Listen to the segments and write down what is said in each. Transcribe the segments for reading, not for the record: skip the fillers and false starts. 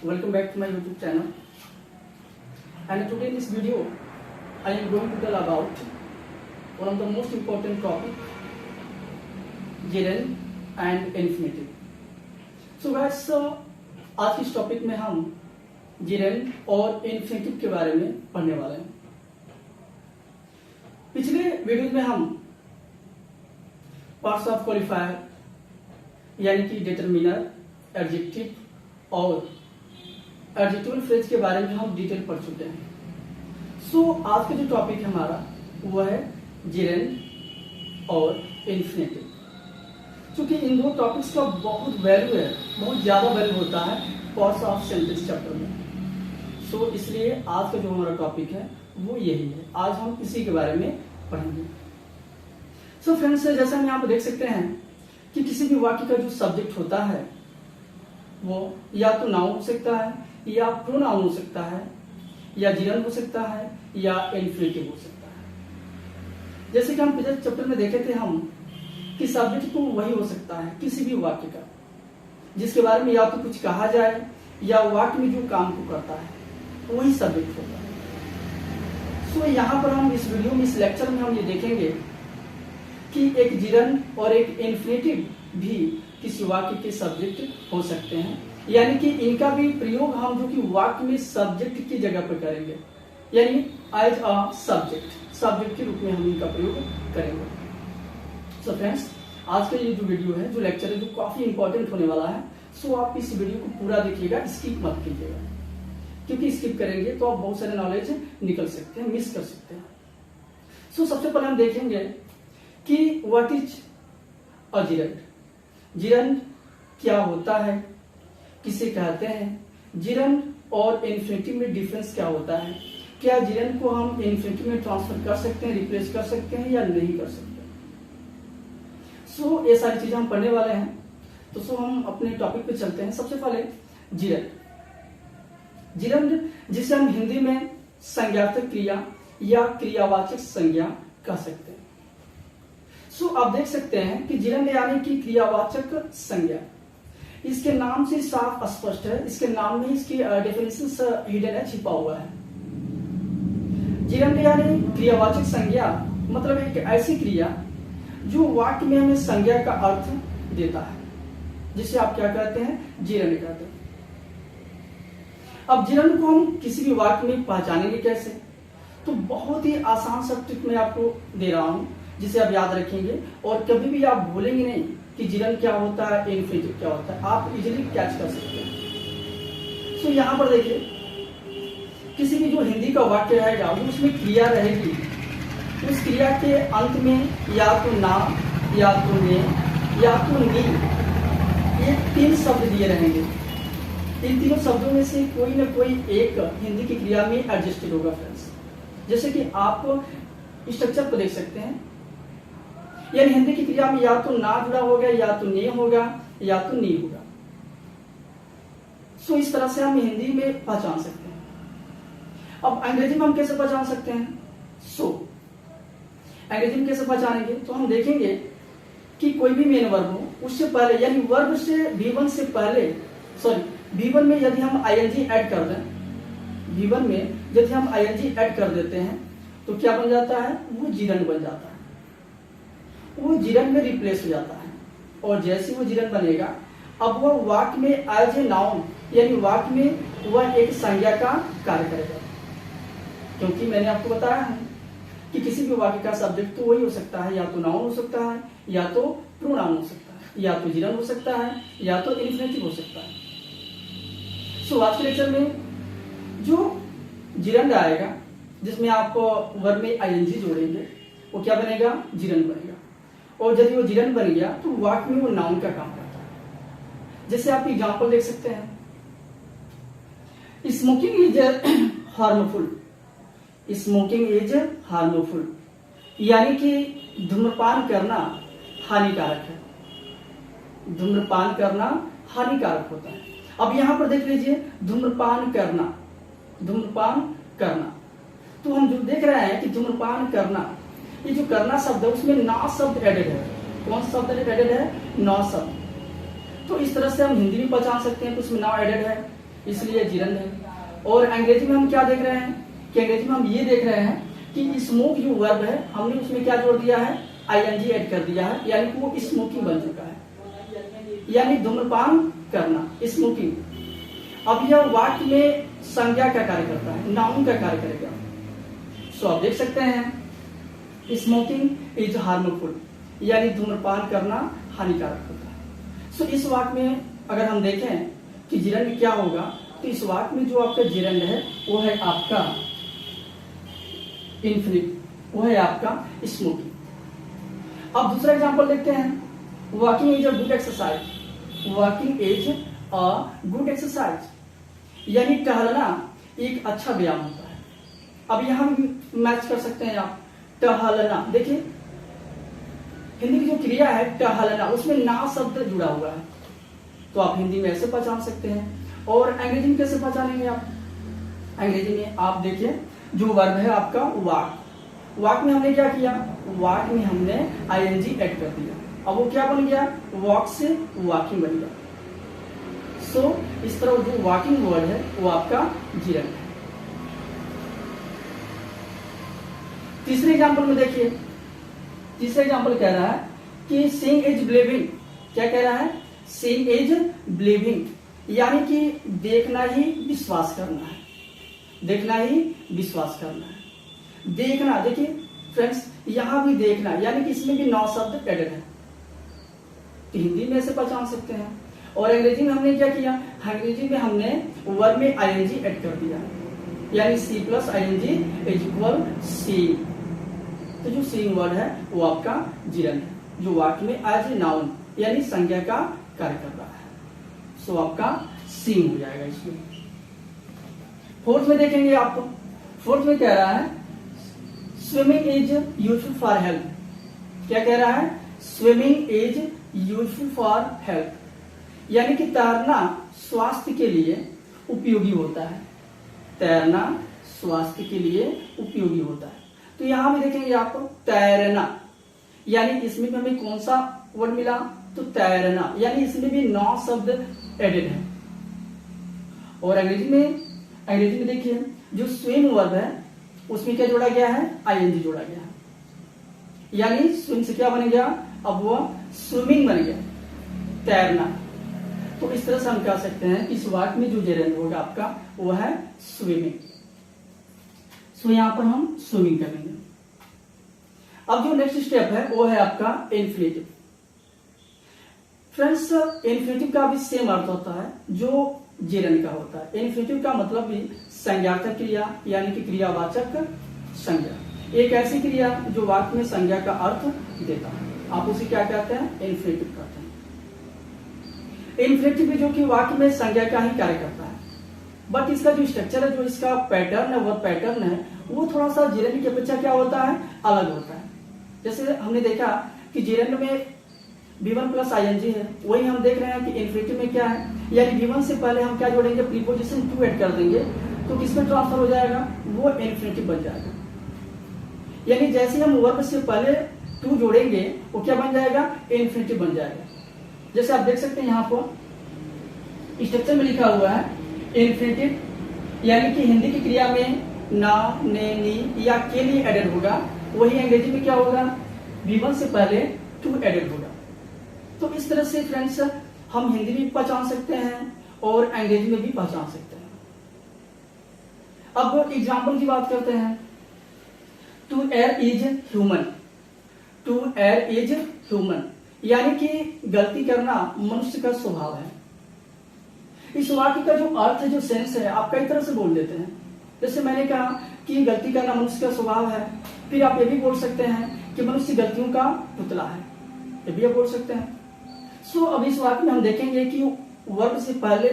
Welcome back to my YouTube channel. And today in this video, I am going to tell about one of the most important topic, gerund and infinitive. So guys, आज इस topic में हम gerund और infinitive के बारे में पढ़ने वाले हैं। पिछले वीडियो में हम पार्ट्स ऑफ क्वालिफायर यानी कि डिटरमिनर, एडजेक्टिव और एडजेक्टिवल फ्रेज के बारे में हम डिटेल पढ़ चुके हैं। सो आज का जो टॉपिक है हमारा वो है gerund और infinitive। क्योंकि इन दो टॉपिक्स का बहुत वैल्यू है, बहुत ज्यादा वैल्यू होता है पार्ट्स ऑफ सेंटेंस चैप्टर में। सो इसलिए आज का जो हमारा टॉपिक है वो यही है। आज हम इसी के बारे में पढ़ेंगे। सो फ्रेंड्स, जैसा हम यहाँ पर देख सकते हैं कि किसी भी वाक्य का जो सब्जेक्ट होता है वो या तो नाउन हो सकता है, या प्रोनाउन हो सकता है, या gerund हो सकता है, या इन्फिनिटिव हो सकता है। जैसे कि हम पिछले चैप्टर में देखे थे हम कि सब्जेक्ट तो वही हो सकता है किसी भी वाक्य का जिसके बारे में या तो कुछ कहा जाए या वाक्य में जो काम को करता है वही सब्जेक्ट होता है। सो यहाँ पर हम इस वीडियो में, इस लेक्चर में हम ये देखेंगे कि एक gerund और एक इन्फिनिटिव भी किसी वाक्य के सब्जेक्ट हो सकते हैं, यानी कि इनका भी प्रयोग हम जो कि वाक्य में सब्जेक्ट की जगह पर करेंगे, यानी एज अ सब्जेक्ट के रूप में हम इनका प्रयोग करेंगे। सो फ्रेंड्स, आज का ये जो वीडियो है, जो लेक्चर है, जो काफी इंपॉर्टेंट होने वाला है। सो आप इस वीडियो को पूरा देखिएगा, स्किप मत कीजिएगा, क्योंकि स्किप करेंगे तो आप बहुत सारे नॉलेज निकल सकते हैं, मिस कर सकते हैं। सो सबसे पहले हम देखेंगे कि what is a gerund। gerund क्या होता है, किसे कहते हैं, gerund और इन्फिनिटिव में डिफरेंस क्या होता है, क्या gerund को हम इन्फिनिटिव में ट्रांसफर कर सकते हैं, रिप्लेस कर सकते हैं या नहीं कर सकते। सो ये सारी चीजें हम पढ़ने वाले हैं। तो सो हम अपने टॉपिक पे चलते हैं। सबसे पहले gerund जिसे हम हिंदी में संज्ञार्थक क्रिया या क्रियावाचक संज्ञा कह सकते हैं। सो आप देख सकते हैं कि gerund यानी कि क्रियावाचक संज्ञा, इसके नाम से साफ स्पष्ट है, इसके नाम में इसकी डेफिनेशन हिडन है, छिपा हुआ है। gerund यानी क्रियावाचक संज्ञा मतलब एक ऐसी क्रिया जो वाक्य में हमें संज्ञा का अर्थ देता है, जिसे आप क्या कहते हैं, gerund कहते हैं। अब gerund को हम किसी भी वाक्य में पहचानेंगे कैसे, तो बहुत ही आसान सा ट्रिक मैं आपको दे रहा हूं जिसे आप याद रखेंगे और कभी भी आप भूलेंगे नहीं कि gerund क्या होता है, इन्फिनिटिव क्या होता है, आप इजीली कैच कर सकते हैं। सो यहां पर देखिए, किसी भी जो हिंदी का वाक्य रहेगा वो उसमें क्रिया रहेगी, उस क्रिया के अंत में या तो ना, या तो ने, या तो नी, ये तीन शब्द दिए रहेंगे। इन तीनों शब्दों में से कोई ना कोई एक हिंदी की क्रिया में एडजस्टेड होगा फ्रेंड्स। जैसे कि आप स्ट्रक्चर को देख सकते हैं, यानी हिंदी की क्रिया में या तो ना जुड़ा होगा, या तो ने होगा, या तो नी होगा। सो इस तरह से हम हिंदी में पहचान सकते हैं। अब अंग्रेजी में हम कैसे पहचान सकते हैं। सो अंग्रेजी में कैसे पहचानेंगे, तो हम देखेंगे कि कोई भी मेन वर्ब हो उससे पहले, यानी वर्ब से V1 से पहले, V1 में यदि हम ing ऐड कर दें, V1 में यदि हम ing ऐड कर देते हैं तो क्या बन जाता है, वो gerund बन जाता है, वो gerund में रिप्लेस हो जाता है। और जैसे वो gerund बनेगा, अब वह वाक्य में एज ए नाउन, यानी वाक्य में वह एक संज्ञा का कार्य करेगा। क्योंकि मैंने आपको बताया है कि किसी भी वाक्य का सब्जेक्ट तो वही हो सकता है, या तो नाउन हो सकता है, या तो प्रोनाउन हो सकता है, या तो gerund हो सकता है, या तो इन्फिनिटिव हो सकता है। सो आज के लेक्चर में जो gerund आएगा जिसमें आप वर्ब में ing जोड़ेंगे वो क्या बनेगा, gerund बनेगा। और यदि वो gerund बन गया तो वाक्य में वो नाउन का काम करता है। जैसे आप एग्जांपल देख सकते हैं, smoking is harmful, smoking is harmful, यानी कि धूम्रपान करना हानिकारक है, धूम्रपान करना हानिकारक होता है। अब यहां पर देख लीजिए, धूम्रपान करना, धूम्रपान करना, तो हम जो देख रहे हैं कि धूम्रपान करना, ये जो करना शब्द है उसमें ना शब्द एडेड है। कौन शब्द एडेड है, ना शब्द। तो इस तरह से हम हिंदी में पहचान सकते हैं कि उसमें ना एडेड है, इसलिए जिरंद है। और अंग्रेजी में हम क्या देख रहे हैं कि अंग्रेजी में हम ये देख रहे हैं कि स्मोक जो वर्ब है हमने उसमें क्या जोड़ दिया है, आईएनजी ऐड कर दिया है, यानी कि वो स्मोकिंग बन चुका है, यानी धूम्रपान करना, स्मोकिंग। अब यह वाक्य में संज्ञा का कार्य करता है, नाउन का कार्य करेगा। सो आप देख सकते हैं स्मोकिंग इज हार्मफुल, यानी धूम्रपान करना हानिकारक होता है। सो इस वाक्य में अगर हम देखें कि जिरंड क्या होगा, तो इस वाक्य में जो आपका जिरंड है वो है आपका इन्फिनिट, वो है आपका स्मोकिंग। अब दूसरा एग्जांपल देखते हैं, walking is a good exercise. Walking is a good exercise, यानी टहलना एक अच्छा व्यायाम होता है। अब यहां भी मैच कर सकते हैं आप, टहलना। देखिए हिंदी की जो क्रिया है टहलना, उसमें ना शब्द जुड़ा हुआ है, तो आप हिंदी में ऐसे पहचान सकते हैं। और अंग्रेजी में कैसे पहचानेंगे आप, अंग्रेजी में आप देखिए जो वर्ब है आपका वॉक, वॉक में हमने क्या किया, वॉक में हमने आईएनजी ऐड कर दिया, अब वो क्या बन गया, वॉक से वॉकिंग बन गया। सो इस तरह जो वॉकिंग वर्ड है वो आपका जिरंड है। तीसरे एग्जांपल में देखिए, तीसरा एग्जांपल कह रहा है कि सीइंग इज बिलीविंग। क्या कह रहा है, सीइंग इज बिलीविंग, यानी कि देखना ही विश्वास करना है, देखना ही विश्वास करना है। देखना, देखिए फ्रेंड्स यहां भी देखना, यानी कि इसमें भी 9 शब्द एडेड है, तो हिंदी में ऐसे पहचान सकते हैं। और अंग्रेजी में हमने क्या किया, अंग्रेजी में हमने वर्ब में आईएनजी ऐड कर दिया, यानी C plus ING is equal seeing. तो जो सीइंग वर्ड है वो आपका जिरंड है, जो वाक्य में एज ए नाउन यानी संज्ञा का कार्य कर रहा है। सो आपका सीइंग हो जाएगा इसमें। फोर्थ में देखेंगे आपको, फोर्थ में कह रहा है swimming is useful for health. क्या कह रहा है, swimming is useful for health, यानी कि तैरना स्वास्थ्य के लिए उपयोगी होता है, तैरना स्वास्थ्य के लिए उपयोगी होता है। तो यहां भी देखेंगे आपको तैरना, यानी इसमें भी हमें कौन सा वर्ड मिला, तो तैरना, यानी इसमें भी 9 शब्द एडेड है। और अंग्रेजी में देखिए जो स्विम वर्ब है उसमें क्या जोड़ा गया है, आईएनजी जोड़ा गया है, यानी स्विम से क्या बन गया, अब वह स्विमिंग बन गया, तैरना। तो इस तरह से हम कह सकते हैं कि इस वाक्य में जो जिरंड होगा आपका वो है स्विमिंग। सो यहां पर हम स्विमिंग करेंगे। अब जो नेक्स्ट स्टेप है वो है आपका इन्फिनेटिव। फ्रेंड्स इन्फिनेटिव का भी सेम अर्थ होता है जो जिरंड का होता है। इन्फिनेटिव का मतलब भी संज्ञार्थक क्रिया, यानी कि क्रियावाचक संज्ञा, एक ऐसी क्रिया जो वाक्य में संज्ञा का अर्थ देता है, आप उसे क्या कहते हैं, इन्फिनेटिव कहते हैं। इन्फिनेटिव जो कि वाक्य में संज्ञा का ही कार्य करता है, बट इसका जो स्ट्रक्चर है, जो इसका पैटर्न है, वह पैटर्न है वो थोड़ा सा जिरंड की अपेक्षा क्या होता है, अलग होता है। जैसे हमने देखा कि जिरंड में V1 प्लस आईएनजी है, वही हम देख रहे हैं कि इन्फिनेटिव में क्या है, यानी V1 से पहले हम क्या जोड़ेंगे, प्रीपोजिशन टू ऐड कर देंगे, तो किसमें ट्रांसफर हो जाएगा, वो इन्फिनेटिव बन जाएगा। यानी जैसे हम वर्ब से पहले टू जोड़ेंगे वो क्या बन जाएगा, इन्फिनेटिव बन जाएगा। जैसे आप देख सकते हैं यहाँ पर स्ट्रक्चर में लिखा हुआ है इन्फिनेटिव, यानी कि हिंदी की क्रिया में ना, ने, नी या के लिए एडेड होगा, वही अंग्रेजी में क्या होगा, V1 से पहले टू एडेड होगा। तो इस तरह से फ्रेंड्स हम हिंदी में पहचान सकते हैं और अंग्रेजी में भी पहचान सकते हैं। अब एग्जाम्पल की बात करते हैं। To err is human, to err is human, यानी कि गलती करना मनुष्य का स्वभाव है। इस वाक्य का जो अर्थ है, जो सेंस है, आप कई तरह से बोल देते हैं। जैसे मैंने कहा कि गलती करना मनुष्य का स्वभाव है, फिर आप ये भी बोल सकते हैं कि मनुष्य गलतियों का पुतला है, ये भी आप बोल सकते हैं। सो अब इस वाक्य में हम देखेंगे कि वर्ब से पहले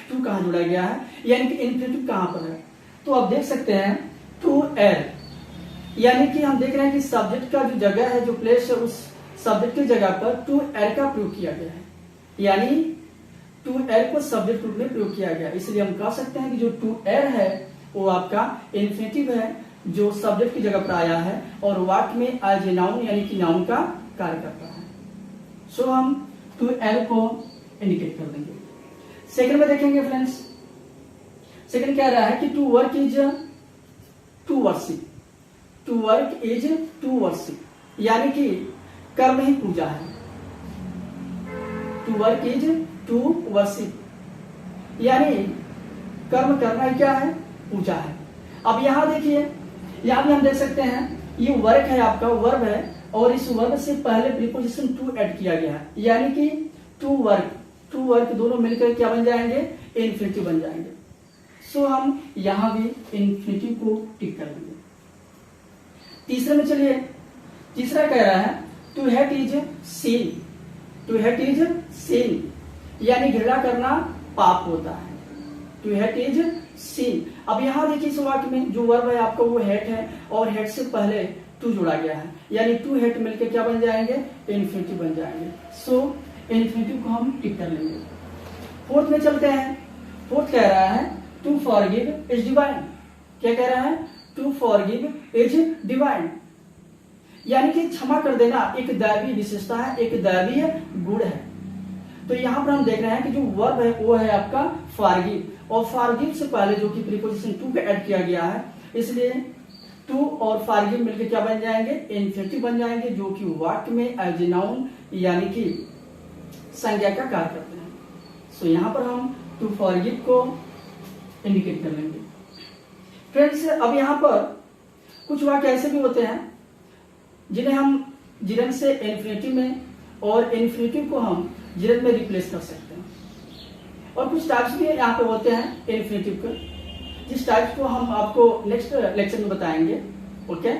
टू कहां जुड़ा गया है, यानी कि इन्फिनेटिव कहां पर है। तो आप देख सकते हैं टू एयर, यानी कि हम देख रहे हैं कि सब्जेक्ट का जो जगह है, जो प्लेस है, उस सब्जेक्ट की जगह पर टू एयर का प्रयोग किया गया है, यानी टू एयर को सब्जेक्ट रूप में प्रयोग किया गया। इसलिए हम कह सकते हैं कि जो टू एयर है वो आपका इन्फिनेटिव है, जो सब्जेक्ट की जगह पर आया है और वाक्य में एज ए नाउन यानी कि नाउन का कार्य करता है। सो हम टू एयर को इंडिकेट कर देंगे। सेकंड में देखेंगे फ्रेंड्स, सेकंड कह रहा है कि to work is to worship, to work is to worship, यानी कि कर्म ही पूजा है। To work is to worship, यानी कर्म करना क्या है, पूजा है। अब यहां देखिए, यहां भी हम देख सकते हैं ये वर्क है, आपका वर्ब है, और इस वर्ब से पहले प्रीपोजिशन टू ऐड किया गया है, यानी कि टू वर्क दोनों मिलकर क्या बन जाएंगे, इन्फिनिटिव बन जाएंगे। सो हम यहां भी इन्फिनिटिव को टिक कर लेंगे। तीसरे में चलिए, तीसरा कह रहा है to hate is sin, to hate is sin, यानी घृणा करना पाप होता है। To hate is sin. अब यहां देखिए इस वाक्य में जो वर्ब है आपका वो हेट है, और हेट से पहले टू जोड़ा गया है, यानी टू हेट मिलकर क्या बन जाएंगे, इन्फिनिटिव बन जाएंगे। सो इन्फिनिटिव को हम टिक कर लेंगे। फोर्थ में चलते हैं। फोर्थ कह रहा है टू फॉरगिव इज डिवाइन। क्या कह रहा है, टू फॉरगिव इज डिवाइन, यानी कि क्षमा कर देना एक दैवीय विशेषता है, एक दैवीय गुण है। तो यहां पर हम देख रहे हैं कि जो वर्ब है वो है आपका फॉरगिव, और फॉरगिव से पहले जो कि प्रीपोजिशन टू का ऐड किया गया है, इसलिए टू और फॉरगिव मिलकर क्या बन जाएंगे, इन्फिनिटिव बन जाएंगे, जो कि वाक्य में एज ए नाउन यानी कि संज्ञा का कार्य करते हैं। सो यहां पर हम टू फॉरगिव को इंडिकेट कर लेंगे। फ्रेंड्स, अब यहां पर कुछ वाक्य ऐसे भी होते हैं जिन्हें हम जिरन से इन्फिनिटिव में, और इन्फिनिटिव को हम जिरन में रिप्लेस कर सकते हैं। और कुछ टाइप्स भी यहाँ पे होते हैं इन्फिनिटिव के, जिस टाइप को हम आपको नेक्स्ट लेक्चर में बताएंगे। ओके,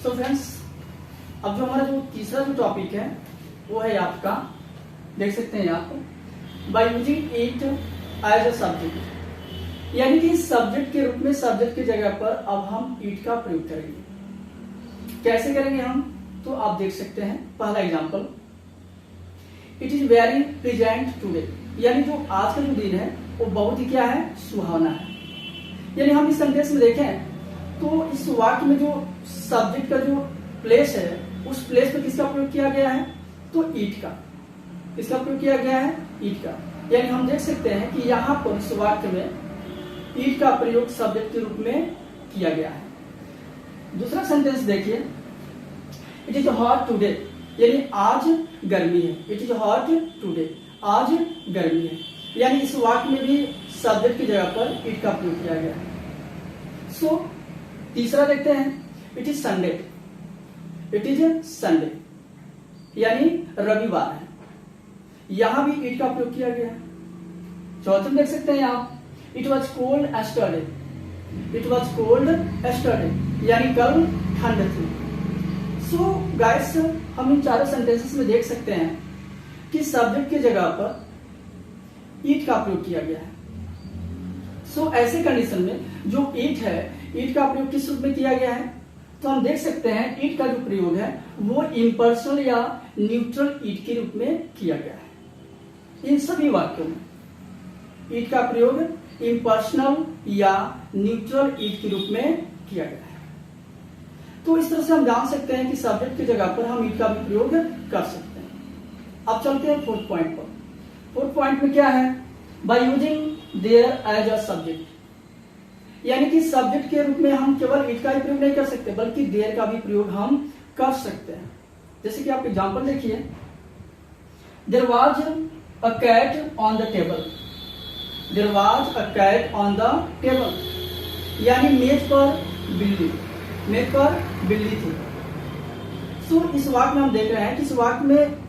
सो फ्रेंड्स, अब जो हमारा जो तीसरा जो टॉपिक है वो है आपका, देख सकते हैं आप, by using it as a subject, यानी कि सब्जेक्ट के रूप में सब्जेक्ट की जगह पर अब हम इट का प्रयोग करेंगे। कैसे करेंगे हम, तो आप देख सकते हैं पहला example, it is very present today, यानी जो आज का जो दिन है वो बहुत ही क्या है, सुहावना है। यानी हम इस सेंटेंस में देखें तो इस वाक्य में जो सब्जेक्ट का जो प्लेस है, उस प्लेस पर किसका प्रयोग किया गया है, तो ईट का। किसका प्रयोग किया गया है, ईट का। यानी हम देख सकते हैं कि यहाँ पर इस वाक्य में ईट का प्रयोग सब्जेक्ट के रूप में किया गया है। दूसरा सेंटेंस देखिए, इट इज हॉट टुडे, यानी आज गर्मी है। इट इज हॉट टुडे, आज गर्मी है, यानी इस वाक्य में भी सब्जेक्ट की जगह पर इट का प्रयोग किया गया है। सो तीसरा देखते हैं, it is Sunday, it is Sunday, यानी रविवार है, यहां भी इट का प्रयोग किया गया है। चौथे में देख सकते हैं आप, it was cold yesterday, it was cold yesterday, यानी कल ठंड थी। सो गाइस, हम इन चारों सेंटेंसेस में देख सकते हैं कि सब्जेक्ट की जगह पर ईट का प्रयोग किया गया है। सो ऐसे कंडीशन में जो ईट है, ईट का प्रयोग किस रूप में किया गया है, तो हम देख सकते हैं ईट का जो प्रयोग है वो इम्पर्सनल या न्यूट्रल ईट के रूप में किया गया है। इन सभी वाक्यों में ईट का प्रयोग इम्पर्सनल या न्यूट्रल ईट के रूप में किया गया है। तो इस तरह से हम जान सकते हैं कि सब्जेक्ट की जगह पर हम ईट का भी प्रयोग कर सकते हैं। अब चलते हैं फोर्थ पॉइंट पर। फोर्थ पॉइंट में क्या है, by using their as a subject, यानी कि सब्जेक्ट के रूप में हम केवल इट का ही प्रयोग नहीं कर सकते, बल्कि देयर का भी प्रयोग हम कर सकते हैं। जैसे कि आप एग्जांपल देखिए, there was a cat on the table, there was a cat on the table, यानी मेज पर बिल्ली, मेज पर बिल्ली थी। सो इस वाक्य में हम देख रहे हैं कि इस वाक्य में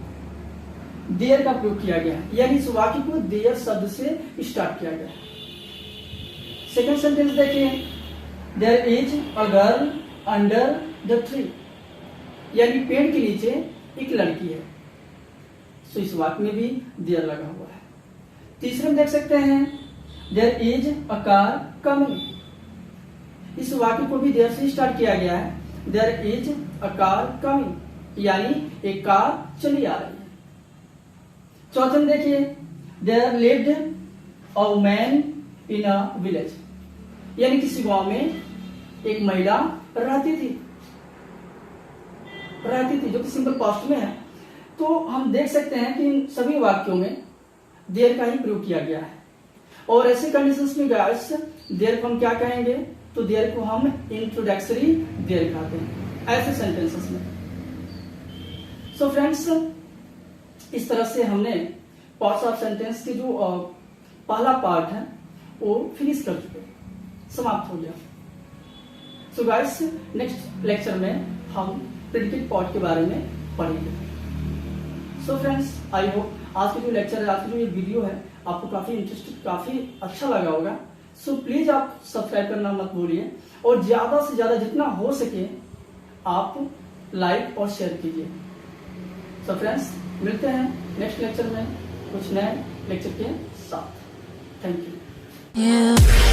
देयर का प्रयोग किया गया है, यानी इस वाक्य को देयर शब्द से स्टार्ट किया गया है। सेकेंड सेंटेंस देखिए, there is a girl under the tree, यानी पेड़ के नीचे एक लड़की है। सो इस वाक्य में भी देयर लगा हुआ है। तीसरे में देख सकते हैं, there is a car coming, इस वाक्य को भी देयर से स्टार्ट किया गया है। There is a car coming, यानी एक कार चली आ रही है। चौथे में देखिए, there lived a woman in a village, यानी किसी गांव में एक महिला रहती थी, जो कि सिंपल पास्ट में है। तो हम देख सकते हैं कि इन सभी वाक्यों में देयर का ही प्रयोग किया गया है। और ऐसे कंडीशंस में गाइस देयर को हम क्या कहेंगे, तो देयर को हम इंट्रोडक्टरी देयर कहते हैं ऐसे सेंटेंसेस में। सो फ्रेंड्स, इस तरह से हमने पार्ट्स ऑफ सेंटेंस के जो पहला पार्ट है वो फिनिश कर चुके, समाप्त हो गया। सो गाइस, नेक्स्ट लेक्चर में हम प्रेडिकेट पार्ट के बारे में पढ़ेंगे। सो फ्रेंड्स, आई होप आज के जो लेक्चर है, आज की जो ये वीडियो है, आपको काफी इंटरेस्टिंग, काफी अच्छा लगा होगा। सो प्लीज आप सब्सक्राइब करना मत भूलिए और ज्यादा से ज्यादा जितना हो सके आप लाइक और शेयर कीजिए। सो फ्रेंड्स, मिलते हैं नेक्स्ट लेक्चर में कुछ नए लेक्चर के साथ। Thank you.